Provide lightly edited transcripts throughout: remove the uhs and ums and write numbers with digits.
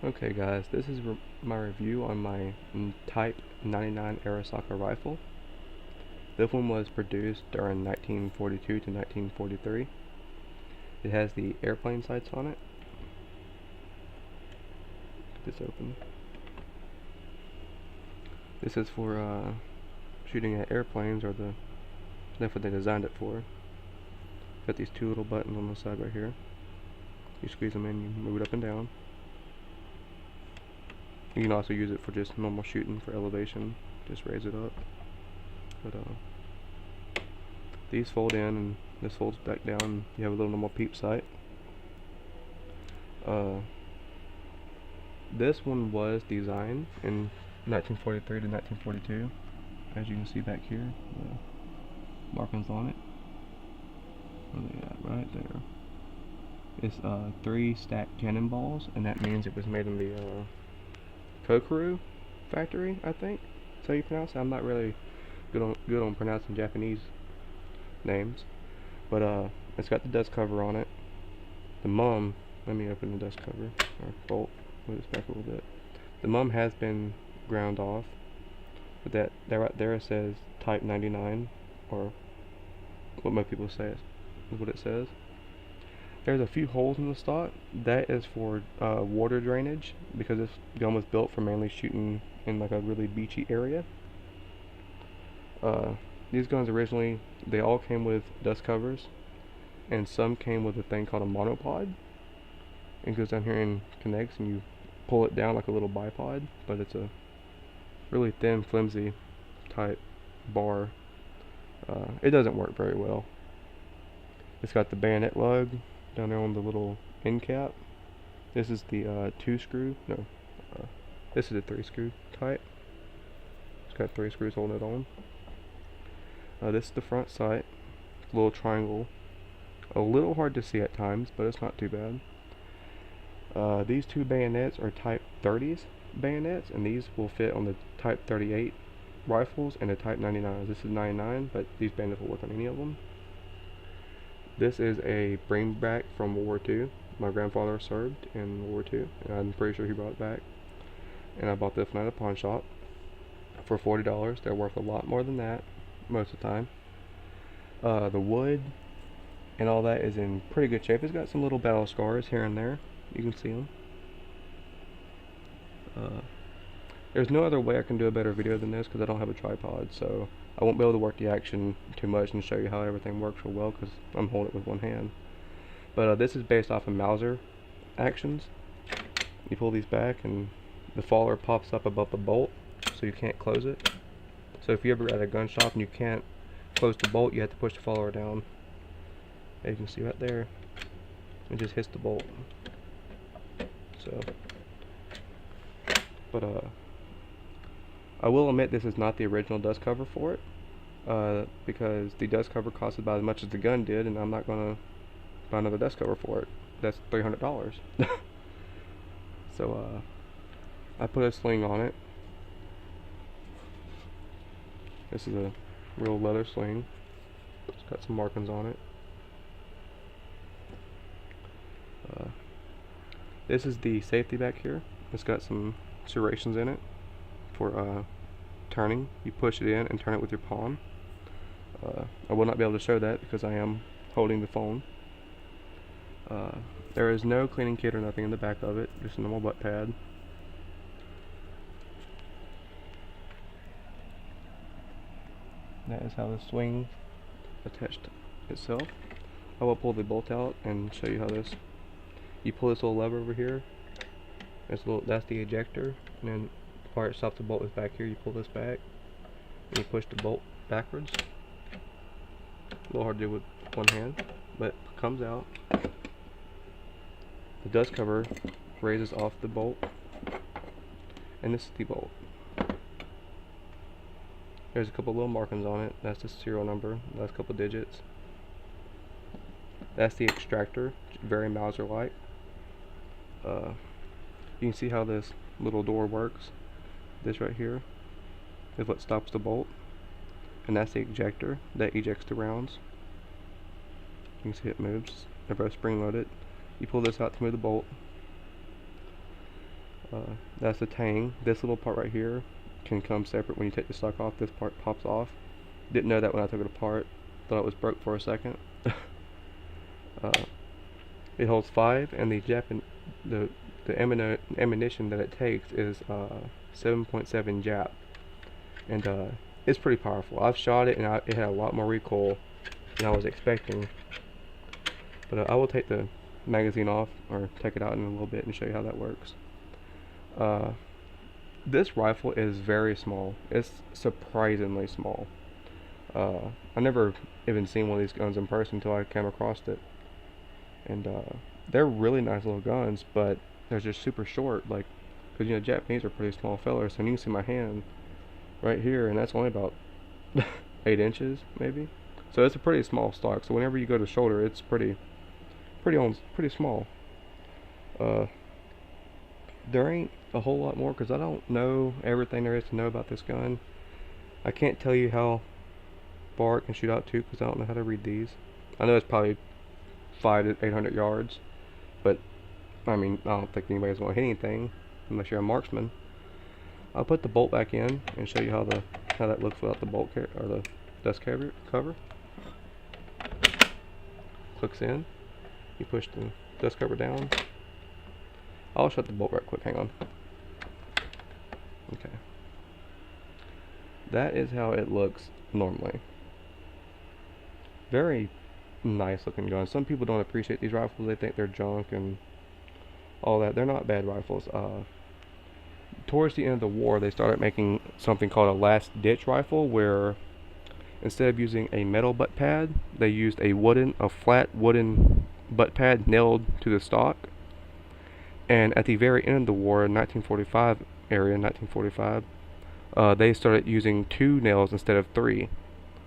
Okay guys, this is my review on my Type 99 Arisaka rifle. This one was produced during 1942 to 1943. It has the airplane sights on it. Get this open. This is for shooting at airplanes, or that's what they designed it for. Got these two little buttons on the side right here. You squeeze them in, you move it up and down. You can also use it for just normal shooting for elevation, just raise it up. But these fold in and this folds back down, and you have a little normal peep sight. This one was designed in 1943 to 1942, as you can see back here, the markings on it. Where they at? Right there. It's 3 stacked cannonballs, and that means it was made in the Kokoro factory, I think. That's how you pronounce it. I'm not really good on pronouncing Japanese names, but it's got the dust cover on it. The mum, let me open the dust cover, or bolt, move this back a little bit. The mum has been ground off, but that right there says Type 99, or what most people say is what it says. There's a few holes in the stock. That is for water drainage, because this gun was built for mainly shooting in like a really beachy area. These guns originally, they all came with dust covers, and some came with a thing called a monopod. It goes down here and connects, and you pull it down like a little bipod, but it's a really thin, flimsy type bar. It doesn't work very well. It's got the bayonet lug down there on the little end cap. This is the 2 screw, no, this is a 3 screw type. It's got 3 screws holding it on. This is the front sight, little triangle. A little hard to see at times, but it's not too bad. These 2 bayonets are Type 30s bayonets, and these will fit on the Type 38 rifles and the Type 99s. This is 99, but these bayonets will work on any of them. This is a bring back from World War II. My grandfather served in World War II, and I'm pretty sure he brought it back. And I bought this one at a pawn shop for $40. They're worth a lot more than that most of the time. The wood and all that is in pretty good shape. It's got some little battle scars here and there. You can see them. There's no other way I can do a better video than this because I don't have a tripod, so I won't be able to work the action too much and show you how everything works real well because I'm holding it with one hand. But this is based off of Mauser actions. You pull these back and the faller pops up above the bolt, so you can't close it. So if you're ever at a gun shop and you can't close the bolt, you have to push the faller down. As you can see right there, it just hits the bolt. So, but I will admit this is not the original dust cover for it, because the dust cover cost about as much as the gun did, and I'm not gonna buy another dust cover for it. That's $300. So I put a sling on it. This is a real leather sling. It's got some markings on it. This is the safety back here. It's got some serrations in it for turning. You push it in and turn it with your palm. I will not be able to show that because I am holding the phone. There is no cleaning kit or nothing in the back of it, just a normal butt pad. That is how the swing attached itself. I will pull the bolt out and show you how this. You pull this little lever over here. That's the ejector, and then the part that stops the bolt is back here. You pull this back, and you push the bolt backwards. A little hard to do with one hand, but it comes out. The dust cover raises off the bolt, and this is the bolt. There's a couple little markings on it. That's the serial number, last couple digits. That's the extractor, very Mauser-like. You can see how this little door works. This right here is what stops the bolt, and that's the ejector that ejects the rounds. You can see it moves. They're both spring loaded. You pull this out to move the bolt. That's the tang. This little part right here can come separate when you take the stock off. This part pops off. Didn't know that when I took it apart. Thought it was broke for a second. uh, it holds 5, and the ammunition that it takes is 7.7 Jap, and it's pretty powerful. I've shot it, and it had a lot more recoil than I was expecting. But I will take the magazine off, or take it out in a little bit and show you how that works. This rifle is very small. It's surprisingly small. I never even seen one of these guns in person until I came across it. And they're really nice little guns, but they're just super short. Like, because you know, Japanese are pretty small fellers, and you can see my hand right here, and that's only about 8 inches maybe. So it's a pretty small stock. So whenever you go to shoulder, it's pretty small. There ain't a whole lot more because I don't know everything there is to know about this gun. I can't tell you how far it can shoot out to because I don't know how to read these. I know it's probably 500 to 800 yards, but I mean, I don't think anybody's going to hit anything unless you're a marksman. I'll put the bolt back in and show you how that looks without the bolt or the dust cover. Clicks in. You push the dust cover down. I'll shut the bolt right quick. Hang on. Okay. That is how it looks normally. Very nice looking gun. Some people don't appreciate these rifles. They think they're junk and all that. They're not bad rifles. Towards the end of the war, they started making something called a last ditch rifle, where instead of using a metal butt pad, they used a flat wooden butt pad nailed to the stock. And at the very end of the war, in 1945, they started using 2 nails instead of 3.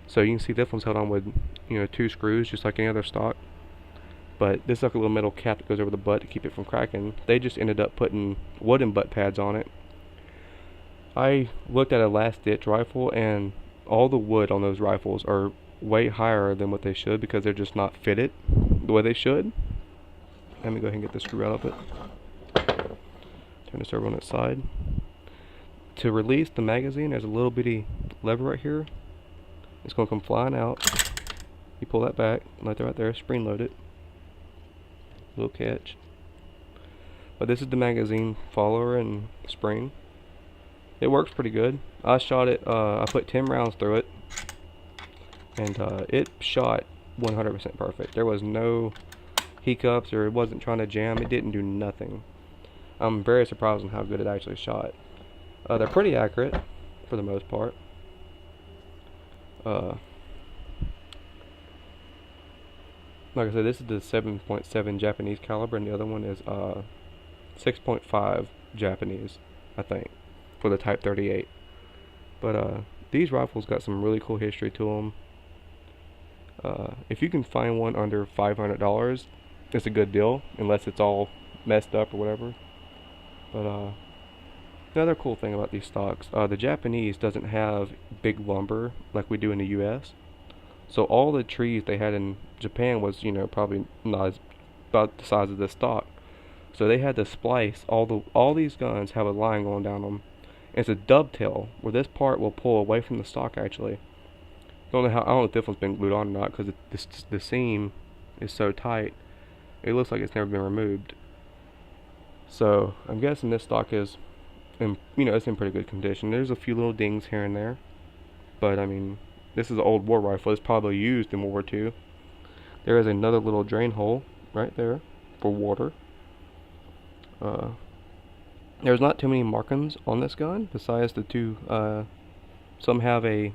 So you can see this one's held on with, 2 screws, just like any other stock. But this is like a little metal cap that goes over the butt to keep it from cracking. They just ended up putting wooden butt pads on it. I looked at a last ditch rifle, and all the wood on those rifles are way higher than what they should because they're just not fitted the way they should. Let me go ahead and get the screw out of it. Turn this over on its side. To release the magazine, there's a little bitty lever right here. It's going to come flying out. You pull that back, right there, spring load it. Little catch. But this is the magazine follower and spring. It works pretty good. I shot it, I put 10 rounds through it, and it shot 100% perfect. There was no hiccups, or it wasn't trying to jam. It didn't do nothing. I'm very surprised on how good it actually shot. They're pretty accurate for the most part. Like I said, this is the 7.7 Japanese caliber, and the other one is 6.5 Japanese, I think, for the Type 38. But these rifles got some really cool history to them. If you can find one under $500, it's a good deal, unless it's all messed up or whatever. But another cool thing about these stocks, the Japanese doesn't have big lumber like we do in the US. So all the trees they had in Japan was, probably not about the size of this stock. So they had to splice all these guns have a line going down them. It's a dovetail where this part will pull away from the stock actually. I don't know if this one's been glued on or not because the seam is so tight. It looks like it's never been removed. So I'm guessing this stock is, it's in pretty good condition. There's a few little dings here and there, but I mean, this is an old war rifle. It's probably used in World War II. There is another little drain hole right there for water. There's not too many markings on this gun besides the 2. Some have a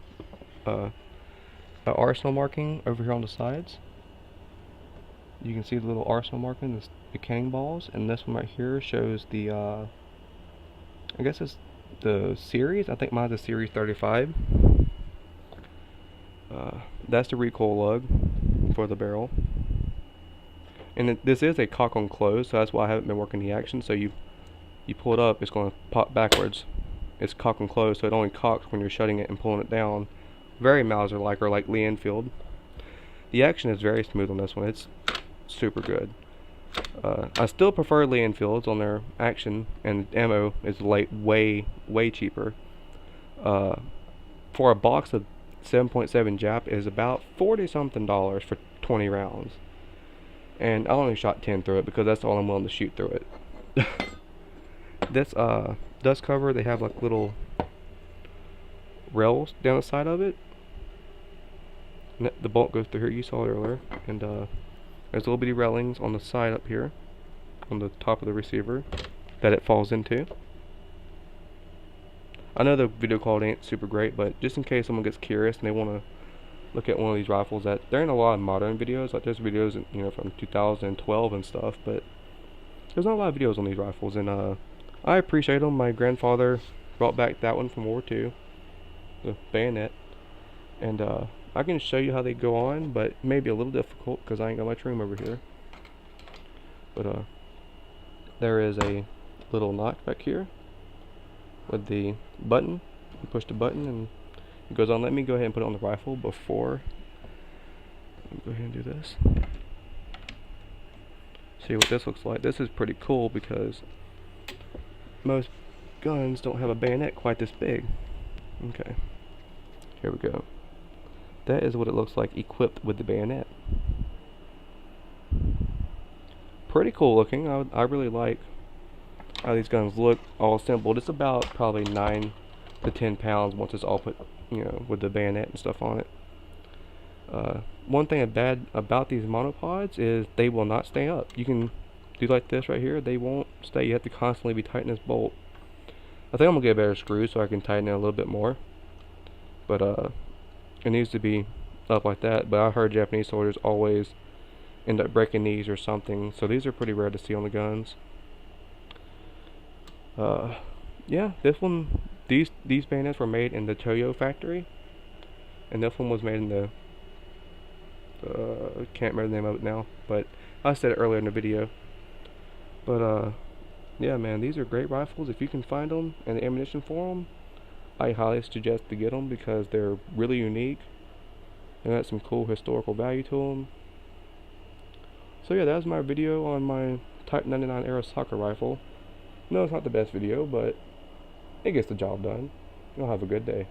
arsenal marking over here on the sides. You can see the little arsenal marking, the cannonballs, and this one right here shows the I guess it's the series. I think mine's a series 35. That's the recoil lug for the barrel, and this is a cock on close, so that's why I haven't been working the action. So you pull it up, it's going to pop backwards. It's cock and close, so it only cocks when you're shutting it and pulling it down. Very Mauser-like, or like Lee Enfield. The action is very smooth on this one. It's super good. I still prefer Landfields on their action, and ammo is like way cheaper. Uh, for a box of 7.7 Jap is about 40 something dollars for 20 rounds, and I only shot 10 through it because that's all I'm willing to shoot through it. This dust cover, they have like little rails down the side of it. And the bolt goes through here. You saw it earlier, and there's little bitty railings on the side up here, on the top of the receiver, that it falls into. I know the video quality ain't super great, but just in case someone gets curious and they want to look at one of these rifles, that they're in a lot of modern videos. Like there's videos, from 2012 and stuff, but there's not a lot of videos on these rifles, and I appreciate them. My grandfather brought back that one from World War II, the bayonet, and I can show you how they go on, but it may be a little difficult because I ain't got much room over here. But there is a little notch back here with the button. You push the button and it goes on. Let me go ahead and put it on the rifle before. Let me go ahead and do this. See what this looks like. This is pretty cool because most guns don't have a bayonet quite this big. Okay, here we go. That is what it looks like equipped with the bayonet. Pretty cool looking. I really like how these guns look all assembled. It's about probably 9 to 10 pounds once it's all put, with the bayonet and stuff on it. One thing bad about these monopods is they will not stay up. You can do like this right here, they won't stay. You have to constantly be tightening this bolt. I think I'm gonna get a better screw so I can tighten it a little bit more, but it needs to be up like that. But I heard Japanese soldiers always end up breaking these or something, so these are pretty rare to see on the guns. Yeah, these bayonets were made in the Toyo factory, and this one was made in the can't remember the name of it now, but I said it earlier in the video. But yeah, man, these are great rifles. If you can find them and the ammunition for them, I highly suggest to get them because they're really unique and got some cool historical value to them. So yeah, that was my video on my Type 99 Arisaka rifle. No, it's not the best video, but it gets the job done. You'll have a good day.